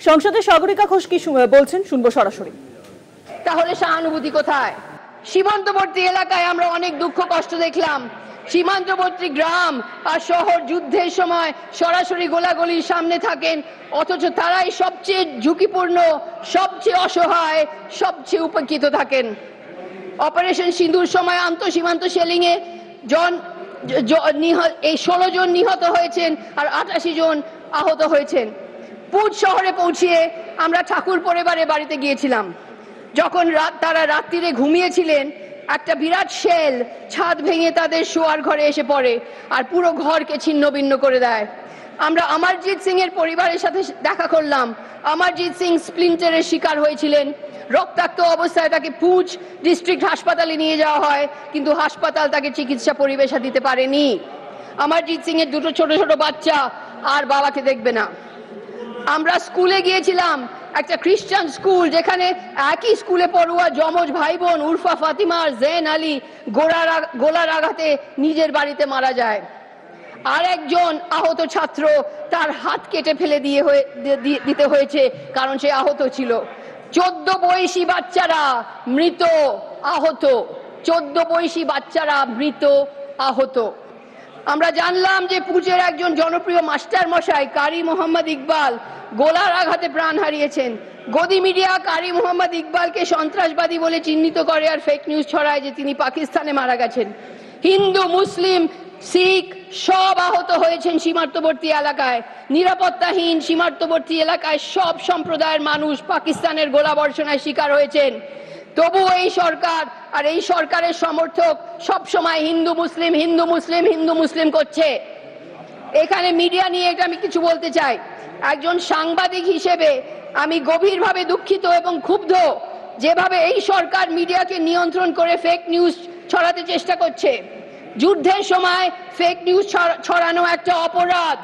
সংসদে সাগরিকা ঘোষ কি বলছেন শুনবো সরাসরি। তাহলে সহানুভূতি কোথায়? সীমান্তবর্তী এলাকায় আমরা অনেক দুঃখ কষ্ট দেখলাম। সীমান্তবর্তী গ্রাম আর শহর যুদ্ধের সময় সরাসরি গোলাগুলির সামনে থাকেন, অথচ তারাই সবচেয়ে ঝুঁকিপূর্ণ, সবচেয়ে অসহায়, সবচেয়ে উপেক্ষিত থাকেন। অপারেশন সিঁদুর সময় আন্তঃসীমান্ত শেলিংয়ে এই 16 জন নিহত হয়েছেন আর 88 জন আহত হয়েছেন। পুঁচ শহরে পৌঁছিয়ে আমরা ঠাকুর পরিবারের বাড়িতে গিয়েছিলাম। যখন তারা রাত্রিরে ঘুমিয়েছিলেন, একটা বিরাট শেল ছাদ ভেঙে তাদের শোয়ার ঘরে এসে পড়ে আর পুরো ঘরকে ছিন্ন ভিন্ন করে দেয়। আমরা অমরজিৎ সিং এর পরিবারের সাথে দেখা করলাম। অমরজিৎ সিং স্প্লিন্টারের শিকার হয়েছিলেন। রক্তাক্ত অবস্থায় তাকে পুঁচ ডিস্ট্রিক্ট হাসপাতালে নিয়ে যাওয়া হয়, কিন্তু হাসপাতাল তাকে চিকিৎসা পরিবেশা দিতে পারেনি। অমরজিৎ সিং এর দুটো ছোট ছোট বাচ্চা আর বাবাকে দেখবে না। আমরা স্কুলে গিয়েছিলাম, একটা খ্রিস্টান স্কুল, যেখানে একই স্কুলে পড়ুয়া যমজ ভাই বোন উরফা ফাতিমা আর জেন আলী গোলার আঘাতে নিজের বাড়িতে মারা যায়। আর একজন আহত ছাত্র, তার হাত কেটে ফেলে দিতে হয়েছে কারণ সে আহত ছিল। 14 বয়সী বাচ্চারা মৃত, আহত। 14 বয়সী বাচ্চারা মৃত, আহত। আমরা জানলাম যে পুঁচের একজন জনপ্রিয় মাস্টার মশাই কারি মোহাম্মদ ইকবাল গোলার আঘাতে প্রাণ হারিয়েছেন। গদি মিডিয়া কারি মোহাম্মদ ইকবালকে সন্ত্রাসবাদী বলে চিহ্নিত করে আর ফেক নিউজ ছড়ায় যে তিনি পাকিস্তানে মারা গেছেন। হিন্দু, মুসলিম, শিখ সব আহত হয়েছেন সীমান্তবর্তী এলাকায়। নিরাপত্তাহীন সীমান্তবর্তী এলাকায় সব সম্প্রদায়ের মানুষ পাকিস্তানের গোলাবর্ষণের শিকার হয়েছেন। তবুও এই সরকার আর এই সরকারের সমর্থক সব সময় হিন্দু মুসলিম হিন্দু মুসলিম হিন্দু মুসলিম করছে। এখানে মিডিয়া নিয়ে এটা আমি কিছু বলতে চাই। একজন সাংবাদিক হিসেবে আমি গভীরভাবে দুঃখিত এবং ক্ষুব্ধ যেভাবে এই সরকার মিডিয়াকে নিয়ন্ত্রণ করে ফেক নিউজ ছড়াতে চেষ্টা করছে। যুদ্ধের সময় ফেক নিউজ ছড়ানো একটা অপরাধ।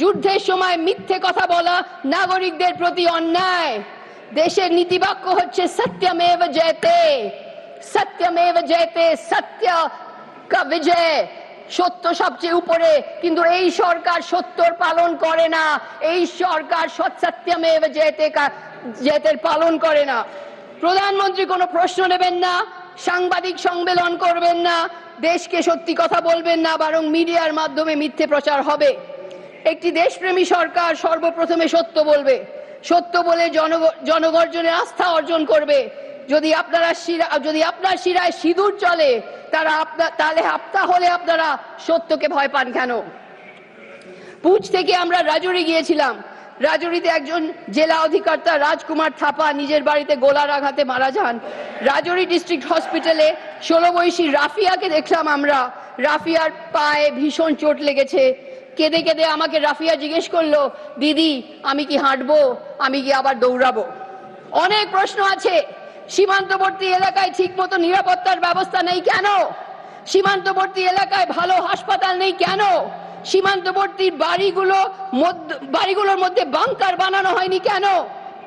যুদ্ধের সময় মিথ্যে কথা বলা নাগরিকদের প্রতি অন্যায়। দেশের নীতিবাক্য হচ্ছে সত্যমেব জয়তে, সত্যমেব জয়তে, সত্য কা বিজয়, সত্য সবচেয়ে উপরে। কিন্তু এই সরকার সত্যর পালন করে না। এই সরকার সত্যমেব জয়তের পালন করে না। প্রধানমন্ত্রী কোনো প্রশ্ন নেবেন না, সাংবাদিক সম্মেলন করবেন না, দেশকে সত্যি কথা বলবেন না, বরং মিডিয়ার মাধ্যমে মিথ্যে প্রচার হবে। একটি দেশপ্রেমী সরকার সর্বপ্রথমে সত্য বলবে, সত্য বলে জনগণের আস্থা অর্জন করবে। যদি আপনার শিরায় সিঁদুর চলে তাহলে আপনারা সত্যকে ভয় পান কেন? পুঁচ থেকে আমরা রাজৌরি গিয়েছিলাম। রাজৌরিতে একজন জেলা অধিকর্তা রাজকুমার থাপা নিজের বাড়িতে গোলার আঘাতে মারা যান। রাজৌরি ডিস্ট্রিক্ট হসপিটালে 16 বয়সী রাফিয়াকে দেখলাম আমরা। রাফিয়ার পায়ে ভীষণ চোট লেগেছে। কেঁদে কেঁদে আমাকে রাফিয়া জিজ্ঞেস করলো, দিদি আমি কি হাঁটবো, আমি কি আবার দৌড়াবো? অনেক প্রশ্ন আছে। সীমান্তবর্তী এলাকায় ঠিক মতো নিরাপত্তার ব্যবস্থা নেই কেন? সীমান্তবর্তী এলাকায় ভালো হাসপাতাল নেই কেন? সীমান্তবর্তী বাড়িগুলোর মধ্যে বাংকার বানানো হয়নি কেন?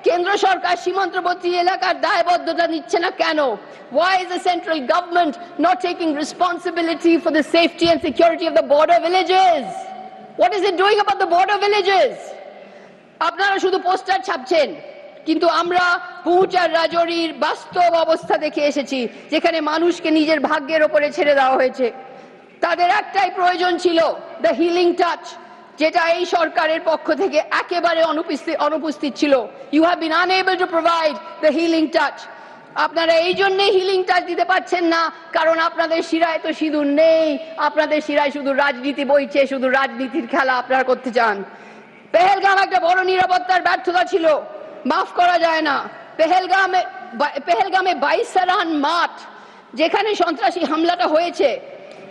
কেন্দ্র সরকার সীমান্তবর্তী এলাকার দায়বদ্ধতা নিচ্ছে না কেন? Why is the central government not taking responsibility for the safety and security of the border villages? What is it doing about the border villages? আপনারা শুধু পোস্টার ছাপছেন, কিন্তু আমরা পুঁচ আর রাজৌরির বাস্তব অবস্থা দেখে এসেছি, যেখানে মানুষকে নিজের ভাগ্যের ওপরে ছেড়ে দেওয়া হয়েছে। তাদের একটাই প্রয়োজন ছিল, দ্য হিলিং টাচ, যেটা এই সরকারের পক্ষ থেকে একেবারে অনুপস্থিত ছিল। You have been unable to provide the healing touch. আপনারা এই জন্যই হিলিং টাচ দিতে পারছেন না, কারণ আপনাদের শিরায় তো সিঁদুর নেই। আপনাদের শিরায় শুধু রাজনীতি বইছে, শুধু রাজনীতির খেলা আপনারা করতে চান। পেহেলগাম একটা বড় নিরাপত্তার ব্যর্থতা ছিল, মাফ করা যায় না। পেহেলগামে বাইসারান মাঠ, যেখানে সন্ত্রাসী হামলাটা হয়েছে,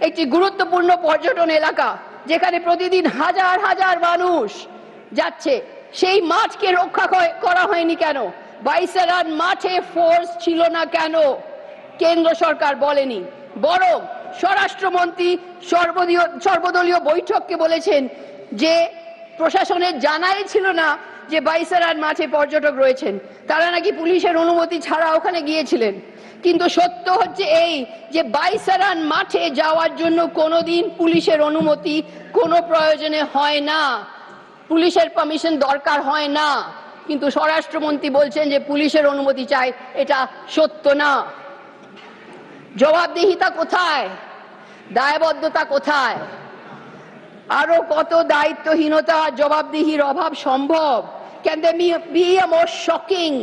একটি গুরুত্বপূর্ণ পর্যটন এলাকা, যেখানে প্রতিদিন হাজার হাজার মানুষ যাচ্ছে। সেই মাঠকে রক্ষা করা হয়নি কেন? বাইসারান মাঠে ফোর্স ছিল না কেন? কেন্দ্র সরকার বলেনি, বরং স্বরাষ্ট্রমন্ত্রী সর্বদলীয় বৈঠককে বলেছেন যে প্রশাসনের জানাই ছিল না যে বাইসারান মাঠে পর্যটক রয়েছেন। তারা নাকি পুলিশের অনুমতি ছাড়া ওখানে গিয়েছিলেন। কিন্তু সত্য হচ্ছে এই যে বাইসারান মাঠে যাওয়ার জন্য কোনোদিন পুলিশের অনুমতি কোনো প্রয়োজনে হয় না, পুলিশের পারমিশন দরকার হয় না। কিন্তু স্বরাষ্ট্রমন্ত্রী বলছেন যে পুলিশের অনুমতি চাই। এটা সত্য না। জবাবদিহিতা কোথায়? দায়বদ্ধতা কোথায়? আরো কত দায়িত্বহীনতা, জবাবদিহির অভাব সম্ভব? Can there be a more shocking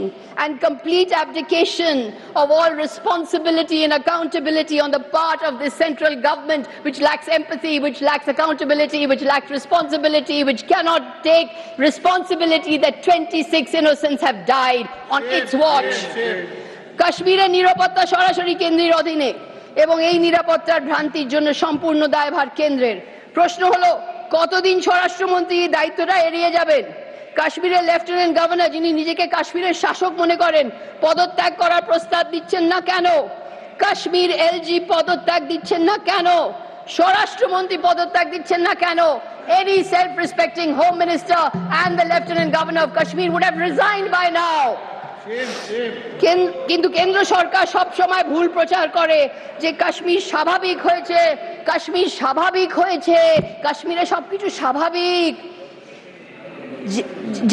and complete abdication of all responsibility and accountability on the part of the central government, which lacks empathy, which lacks accountability, which lacks responsibility, which cannot take responsibility that 26 innocents have died on its watch? কাশ্মীরের নিরাপত্তা সরাসরি কেন্দ্রের অধীনে এবং এই নিরাপত্তার ভ্রান্তির জন্য সম্পূর্ণ দায়ভার কেন্দ্রের। প্রশ্ন হলো, কতদিন স্বরাষ্ট্রমন্ত্রী দায়িত্বটা এড়িয়ে যাবেন? কাশ্মীরের লেফটেন্যান্ট গভর্নর, যিনি নিজেকে কাশ্মীরের শাসক মনে করেন, পদত্যাগ করার প্রস্তাব দিচ্ছেন না কেন? কাশ্মীর এলজি পদত্যাগ দিচ্ছেন না কেন? স্বরাষ্ট্রমন্ত্রী পদত্যাগ দিচ্ছেন না কেন? Any self-respecting home minister and the lieutenant governor of Kashmir would have resigned by now. কিন্তু কেন্দ্র সরকার সব সময় ভুল প্রচার করে যে কাশ্মীর স্বাভাবিক হয়েছে, কাশ্মীর স্বাভাবিক হয়েছে, কাশ্মীরে সবকিছু স্বাভাবিক।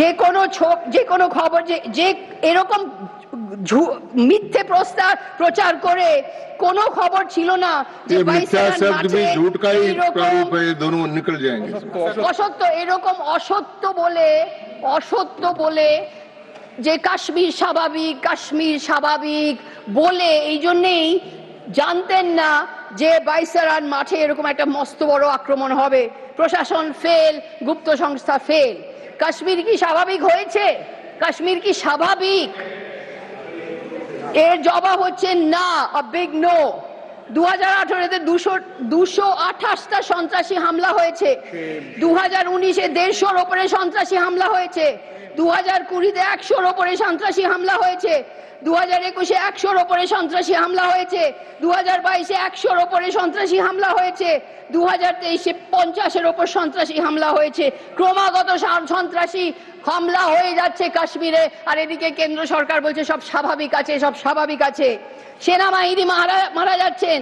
যে কোনো খবর যে এরকম মিথ্যে প্রচার করে কোনো খবর ছিল না যে অসত্য, এরকম অসত্য বলে যে কাশ্মীর স্বাভাবিক বলে এই জন্যেই জানতেন না যে বাইসারান মাঠে এরকম একটা মস্ত বড় আক্রমণ হবে। প্রশাসন ফেল, গুপ্ত সংস্থা ফেল। কাশ্মীর কি স্বাভাবিক হয়েছে? কাশ্মীর কি স্বাভাবিক? এর জবাব হচ্ছে না, a big no। 2018-তে 228টা সন্ত্রাসী হামলা হয়েছে, 2019-এ 150-র ওপরে সন্ত্রাসী হামলা হয়েছে, 2020-তে 100-র ওপরে সন্ত্রাসী হামলা হয়েছে, 2021-এ 100-র ওপরে সন্ত্রাসী হামলা হয়েছে, 2022-এ 100-র ওপরে সন্ত্রাসী হামলা হয়েছে, 2023-এ 50-এর ওপর সন্ত্রাসী হামলা হয়েছে। ক্রমাগত সন্ত্রাসী হামলা হয়ে যাচ্ছে কাশ্মীরে, আর এদিকে কেন্দ্র সরকার বলছে সব স্বাভাবিক আছে, সব স্বাভাবিক আছে। সেনাবাহিনী মারা যাচ্ছেন।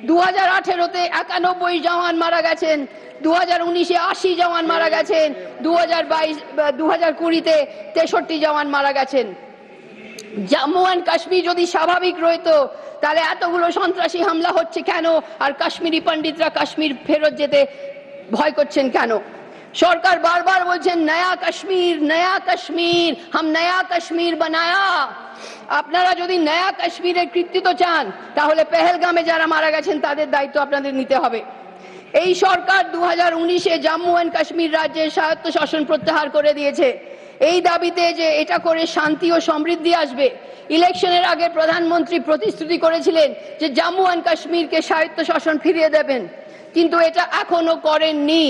2018-তে 91 জওয়ান মারা গেছেন, 2019-এ 80 জওয়ান মারা গেছেন, 2020-তে 63 জওয়ান মারা গেছেন। জম্মু অ্যান্ড কাশ্মীর যদি স্বাভাবিক রইতো তাহলে এতগুলো সন্ত্রাসী হামলা হচ্ছে কেন? আর কাশ্মীরি পণ্ডিতরা কাশ্মীর ফেরত যেতে ভয় করছেন কেন? সরকার বারবার বলছেন নয়া কাশ্মীর, হাম নয়া কাশ্মীর বানায়া। আপনারা যদি নয়া কাশ্মীরের কৃতিত্ব চান তাহলে পেহেলগামে যারা মারা গেছেন তাদের দায়িত্ব আপনাদের নিতে হবে। এই সরকার 2019-এ জম্মু অ্যান্ড কাশ্মীর রাজ্যের স্বায়ত্তশাসন প্রত্যাহার করে দিয়েছে এই দাবিতে যে এটা করে শান্তি ও সমৃদ্ধি আসবে। ইলেকশনের আগে প্রধানমন্ত্রী প্রতিশ্রুতি করেছিলেন যে জম্মু অ্যান্ড কাশ্মীরকে স্বায়ত্তশাসন ফিরিয়ে দেবেন, কিন্তু এটা এখনো করেননি।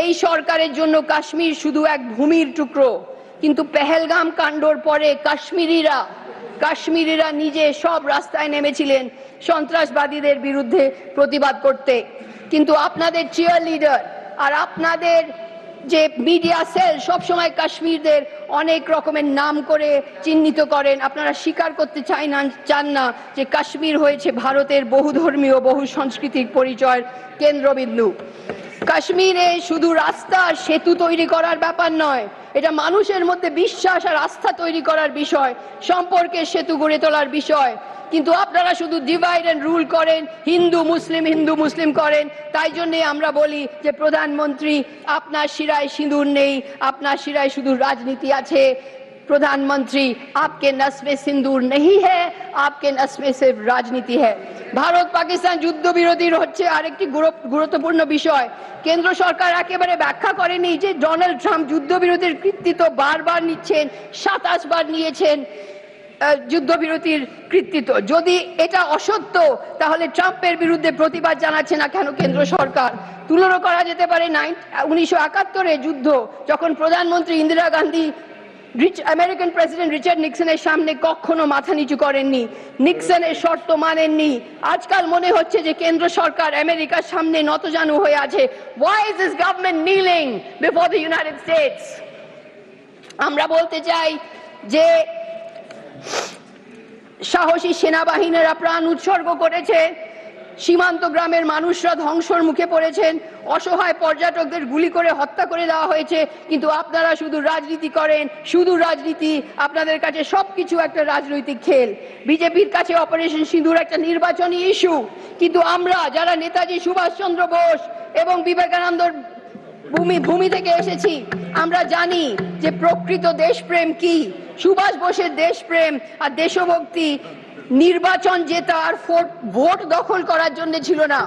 এই সরকারের জন্য কাশ্মীর শুধু এক ভূমির টুকরো, কিন্তু পেহেলগাম কাণ্ডর পরে কাশ্মীরিরা নিজে সব রাস্তায় নেমেছিলেন সন্ত্রাসবাদীদের বিরুদ্ধে প্রতিবাদ করতে। কিন্তু আপনাদের চিয়ার লিডার আর আপনাদের যে মিডিয়া সেল সবসময় কাশ্মীরদের অনেক রকমের নাম করে চিহ্নিত করেন। আপনারা স্বীকার করতে চান না যে কাশ্মীর হয়েছে ভারতের বহুধর্মীয় বহু সংস্কৃতির পরিচয়ের কেন্দ্রবিন্দু। কাশ্মীরে শুধু রাস্তা সেতু তৈরি করার ব্যাপার নয়, এটা মানুষের মধ্যে বিশ্বাস আর আস্থা তৈরি করার বিষয়, সম্পর্কের সেতু গড়ে তোলার বিষয়। কিন্তু আপনারা শুধু ডিভাইড এন্ড রুল করেন, হিন্দু মুসলিম করেন। তাই জন্যে আমরা বলি যে প্রধানমন্ত্রী, আপনার শিরায় সিঁদুর নেই, আপনার শিরায় শুধু রাজনীতি আছে। প্রধানমন্ত্রী, आपके नस में सिंदूर नहीं है, आपके नस में सिर्फ রাজনীতি है। ভারত পাকিস্তান যুদ্ধবিরতির হচ্ছে আরেকটি গুরুত্বপূর্ণ বিষয়। কেন্দ্র সরকার একেবারে ব্যাখ্যা করেনি যে ডোনাল্ড ট্রাম্প যুদ্ধবিরতির কৃতিত্ব বারবার নিচ্ছেন, 27 বার নিয়েছেন যুদ্ধবিরতির কৃতিত্ব। যদি এটা অসত্য তাহলে ট্রাম্পের বিরুদ্ধে প্রতিবাদ জানাচ্ছে না কেন কেন্দ্র সরকার? তুলনা করা যেতে পারে 1971-এ যুদ্ধ, যখন প্রধানমন্ত্রী Indira Gandhi American president Richard নিক্সনের সামনে কখনো মাথা নিচু করেননি, নিক্সনের শর্ত মানেননি। আজকাল মনে হচ্ছে যে কেন্দ্র সরকার আমেরিকার সামনে নতজানু হয়ে আছে। Why is this government kneeling before the United States? আমরা বলতে চাই যে সাহসী সেনাবাহিনীরা প্রাণ উৎসর্গ করেছে সীমান্ত গ্রামের মানুষরা ধ্বংসর মুখে পড়েছেন, অসহায় পর্যটকদের গুলি করে হত্যা করে দেওয়া হয়েছে, কিন্তু আপনারা শুধু রাজনীতি করেন, শুধু রাজনীতি। আপনাদের কাছে সবকিছু একটা রাজনৈতিক খেল। বিজেপির কাছে অপারেশন সিঁদুর একটা নির্বাচনী ইস্যু, কিন্তু আমরা যারা নেতাজি সুভাষচন্দ্র বোস এবং বিবেকানন্দর ভূমি থেকে এসেছি, আমরা জানি যে প্রকৃত দেশপ্রেম কি। সুভাষ বোসের দেশপ্রেম আর দেশভক্তি নির্বাচন জেতা আর ভোট দখল করার জন্য ছিল না।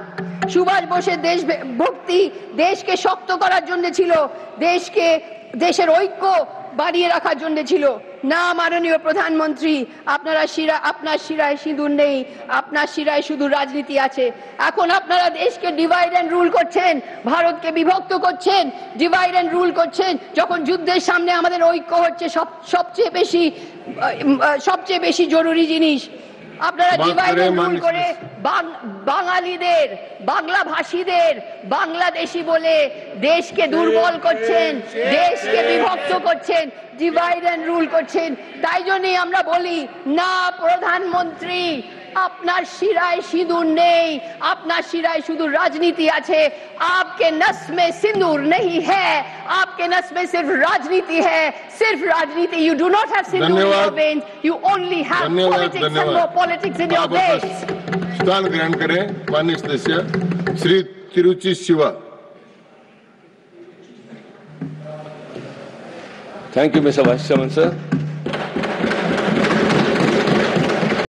সুভাষ বোসের দেশভক্তি দেশকে শক্ত করার জন্য ছিল, দেশের ঐক্য বাড়িয়ে রাখার জন্য ছিল। না মাননীয় প্রধানমন্ত্রী, আপনার শিরায় সিঁদুর নেই, আপনার শিরায় শুধু রাজনীতি আছে। এখন আপনারা দেশকে ডিভাইড এন্ড রুল করছেন, ভারতকে বিভক্ত করছেন, ডিভাইড এন্ড রুল করছেন, যখন যুদ্ধের সামনে আমাদের ঐক্য হচ্ছে সবচেয়ে বেশি জরুরি জিনিস। আপনারা ডিভাইড এন্ড রুল করে বাঙালিদের, বাংলা ভাষীদের বাংলাদেশি বলে দেশকে দুর্বল করছেন, দেশকে বিভক্ত করছেন, ডিভাইড এন্ড রুল করছেন। তাই জন্যই আমরা বলি, না প্রধানমন্ত্রী, আপনার শিরায় সিঁদুর নেই, আপনার শিরায় শুধু রাজনীতি আছে। आपके नस में सिंदूर नहीं है, आपके नस में सिर्फ राजनीति है, सिर्फ राजनीति। You do not have Sindoor in your veins, you only have politics and more politics in your veins. स्थान ग्रहण करें माननीय सदस्य Shri Tiruchi Shiva. Thank you, Mr. Vice Chairman, sir.